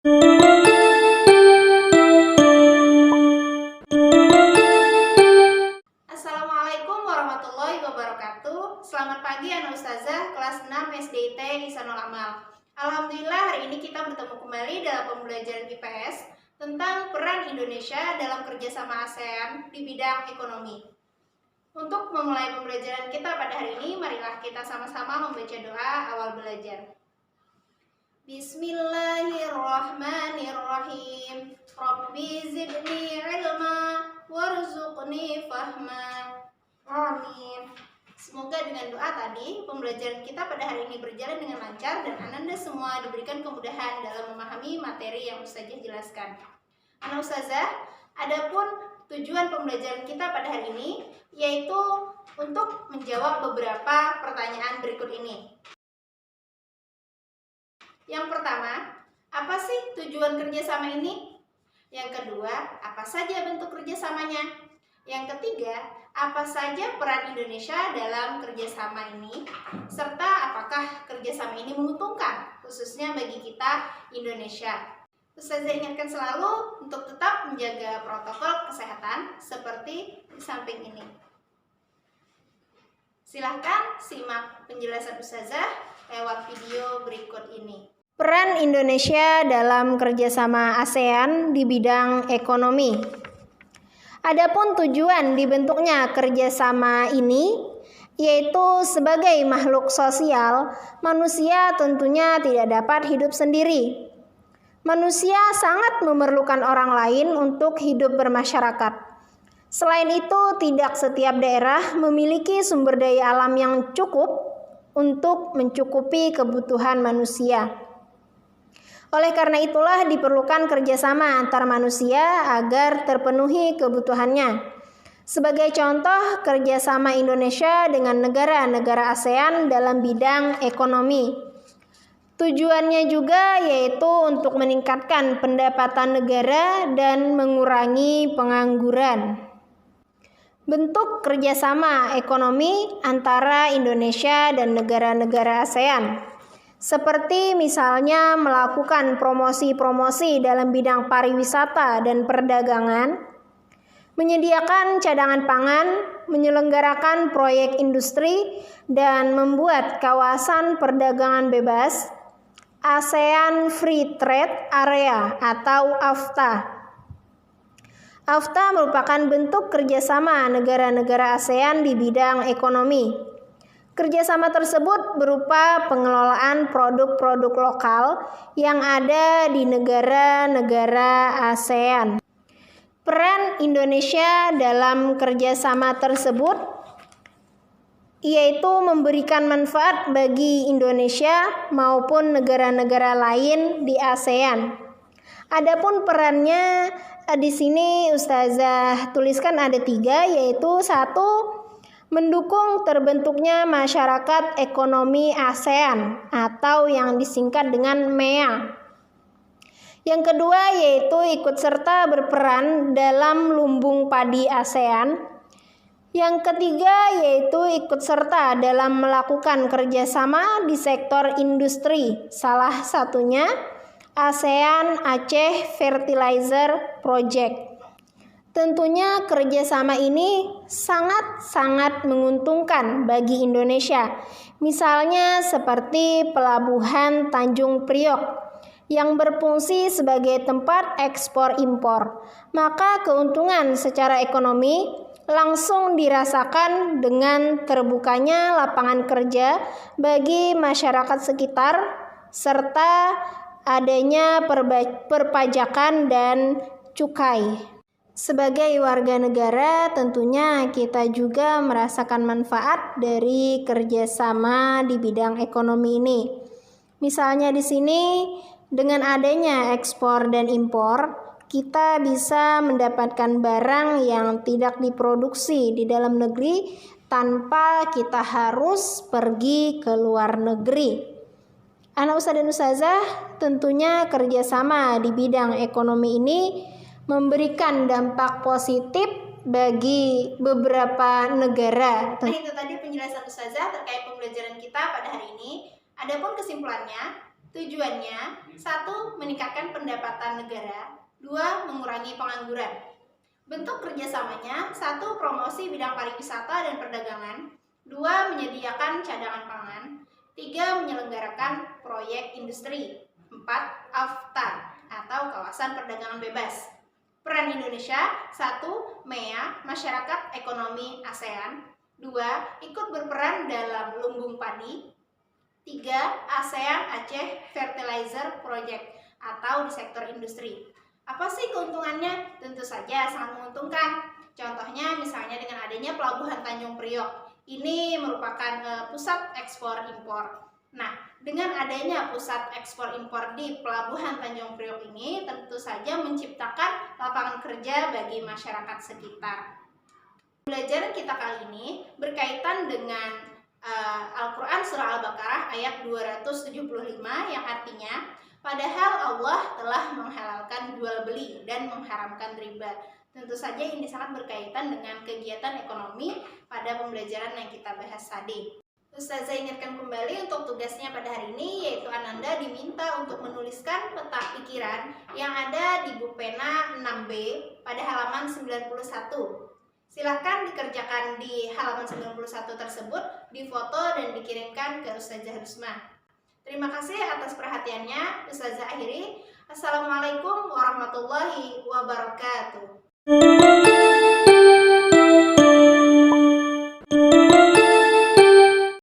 Assalamualaikum warahmatullahi wabarakatuh. Selamat pagi Ana Ustazah kelas 6 SDIT Ihsanul Amal. Alhamdulillah hari ini kita bertemu kembali dalam pembelajaran IPS tentang peran Indonesia dalam kerjasama ASEAN di bidang ekonomi. Untuk memulai pembelajaran kita pada hari ini, marilah kita sama-sama membaca doa awal belajar. Bismillahirrahmanirrahim. Rabbi zidni ilma warzuqni fahma. Amin. Semoga dengan doa tadi, pembelajaran kita pada hari ini berjalan dengan lancar dan Ananda semua diberikan kemudahan dalam memahami materi yang Ustazah jelaskan. Ana Ustazah, adapun tujuan pembelajaran kita pada hari ini yaitu untuk menjawab beberapa pertanyaan berikut ini. Yang pertama, apa sih tujuan kerjasama ini? Yang kedua, apa saja bentuk kerjasamanya? Yang ketiga, apa saja peran Indonesia dalam kerjasama ini? Serta apakah kerjasama ini menguntungkan, khususnya bagi kita Indonesia? Ustazah ingatkan selalu untuk tetap menjaga protokol kesehatan seperti di samping ini. Silahkan simak penjelasan Ustazah lewat video berikut ini. Peran Indonesia dalam kerjasama ASEAN di bidang ekonomi. Adapun tujuan dibentuknya kerjasama ini, yaitu sebagai makhluk sosial, manusia tentunya tidak dapat hidup sendiri. Manusia sangat memerlukan orang lain untuk hidup bermasyarakat. Selain itu, tidak setiap daerah memiliki sumber daya alam yang cukup untuk mencukupi kebutuhan manusia. Oleh karena itulah diperlukan kerjasama antar manusia agar terpenuhi kebutuhannya. Sebagai contoh, kerjasama Indonesia dengan negara-negara ASEAN dalam bidang ekonomi. Tujuannya juga yaitu untuk meningkatkan pendapatan negara dan mengurangi pengangguran. Bentuk kerjasama ekonomi antara Indonesia dan negara-negara ASEAN, seperti misalnya melakukan promosi-promosi dalam bidang pariwisata dan perdagangan, menyediakan cadangan pangan, menyelenggarakan proyek industri, dan membuat kawasan perdagangan bebas ASEAN Free Trade Area atau AFTA. AFTA merupakan bentuk kerjasama negara-negara ASEAN di bidang ekonomi. Kerjasama tersebut berupa pengelolaan produk-produk lokal yang ada di negara-negara ASEAN. Peran Indonesia dalam kerjasama tersebut yaitu memberikan manfaat bagi Indonesia maupun negara-negara lain di ASEAN. Adapun perannya di sini Ustazah tuliskan ada 3, yaitu 1, mendukung terbentuknya masyarakat ekonomi ASEAN atau yang disingkat dengan MEA. Yang kedua yaitu ikut serta berperan dalam lumbung padi ASEAN. Yang ketiga yaitu ikut serta dalam melakukan kerjasama di sektor industri, salah satunya ASEAN Aceh Fertilizer Project. Tentunya kerjasama ini sangat-sangat menguntungkan bagi Indonesia. Misalnya seperti Pelabuhan Tanjung Priok yang berfungsi sebagai tempat ekspor impor. Maka keuntungan secara ekonomi langsung dirasakan dengan terbukanya lapangan kerja bagi masyarakat sekitar serta adanya perpajakan dan cukai. Sebagai warga negara tentunya kita juga merasakan manfaat dari kerjasama di bidang ekonomi ini. Misalnya di sini dengan adanya ekspor dan impor, kita bisa mendapatkan barang yang tidak diproduksi di dalam negeri tanpa kita harus pergi ke luar negeri. Anak Ustadz dan Ustazah, tentunya kerjasama di bidang ekonomi ini memberikan dampak positif bagi beberapa negara. Itu tadi penjelasan Ustazah terkait pembelajaran kita pada hari ini. Adapun kesimpulannya, Tujuannya, 1. Meningkatkan pendapatan negara, 2. Mengurangi pengangguran. Bentuk kerjasamanya, 1. Promosi bidang pariwisata dan perdagangan, 2. Menyediakan cadangan pangan, 3. Menyelenggarakan proyek industri, 4. AFTA atau kawasan perdagangan bebas. Peran Indonesia, 1. MEA, Masyarakat Ekonomi ASEAN, 2. Ikut berperan dalam lumbung padi, 3. ASEAN Aceh Fertilizer Project atau di sektor industri. Apa sih keuntungannya? Tentu saja sangat menguntungkan. Contohnya misalnya dengan adanya Pelabuhan Tanjung Priok. Ini merupakan pusat ekspor impor. Nah, dengan adanya pusat ekspor impor di Pelabuhan Tanjung Priok ini tentu saja menciptakan lapangan kerja bagi masyarakat sekitar. Pembelajaran kita kali ini berkaitan dengan Al-Quran Surah Al-Baqarah ayat 275 yang artinya, padahal Allah telah menghalalkan jual beli dan mengharamkan riba. Tentu saja ini sangat berkaitan dengan kegiatan ekonomi pada pembelajaran yang kita bahas tadi. Ustazah ingatkan kembali untuk tugasnya pada hari ini, yaitu Ananda diminta untuk menuliskan peta pikiran yang ada di buku pena 6B pada halaman 91. Silahkan dikerjakan di halaman 91 tersebut, difoto dan dikirimkan ke Ustazah Rusma. Terima kasih atas perhatiannya. Ustazah akhiri. Assalamualaikum warahmatullahi wabarakatuh.